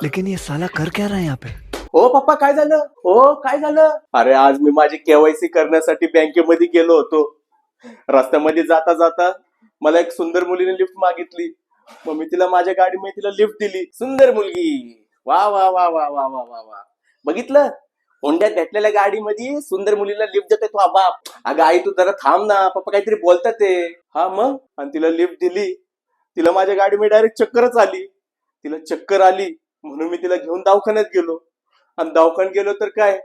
लेकिन ये साला कर क्या रहा है यहाँ पे? हो पप्पा काय झालं? हो काय झालं? अरे आज मी माझी केवायसी करण्यासाठी बँकेमध्ये गेलो होतो. रस्त्यामध्ये जाता जाता मला एक सुंदर मुलीने लिफ्ट मागितली. मग मी तिला माझ्या गाडीमध्ये तिला लिफ्ट दिली. सुंदर मुलगी. वा वा वा वा वा वा वा वा. बघितलं? होंड्यात भेटलेल्या गाडीमध्ये सुंदर मुलीला लिफ्ट देतोय तो बाप. अगं आई तू जरा थांब ना, पप्पा काहीतरी बोलतात ते. हा मग आणि तिला लिफ्ट दिली. तिला माझ्या गाडीमध्ये डायरेक्ट चक्करच आली. तिला चक्कर आली म्हणून मी तिला घेऊन दवाखान्यात गेलो. आणि दवाखान्यात गेलो तर काय,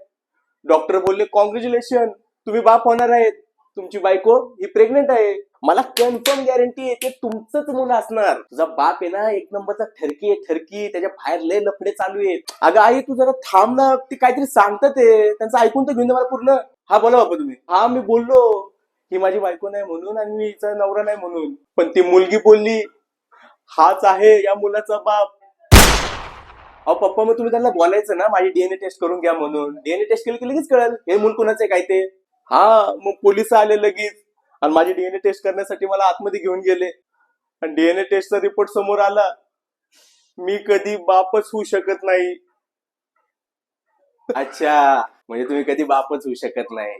डॉक्टर बोलले कॉंग्रॅच्युलेशन, तुम्ही बाप होणार आहेत. तुमची बायको ही प्रेग्नेंट आहे. मला कन्फर्म गॅरंटी आहे ते तुमचंच मुलं असणार. तुझा बाप आहे ना एक नंबरचा ठरकी आहे ठरकी. त्याच्या बाहेर लय लफडे चालू आहेत. अगं आई तू जरा थांब ना, ते काहीतरी सांगतात ते, त्यांचं ऐकून तर घेऊन दे मला पूर्ण. हा बोला बाबा तुम्ही. हा मी बोललो ही माझी बायको नाही म्हणून आणि मी हिचा नवरा नाही म्हणून, पण ती मुलगी बोलली हाच आहे या मुलाचा बाप. अहो पप्पा मग तुम्ही त्यांना बोलायचं ना माझी डीएनए टेस्ट करून घ्या म्हणून. डीएनए टेस्ट केली की लगेच कळेल हे मूल कुणाचं आहे काय ते. हा मग पोलिस आले लगेच आणि माझी डीएनए टेस्ट करण्यासाठी मला आतमध्ये घेऊन गेले. आणि डीएनए टेस्टचा रिपोर्ट समोर आला. मी कधी बापच होऊ शकत नाही. अच्छा म्हणजे तुम्ही कधी बापच होऊ शकत नाही.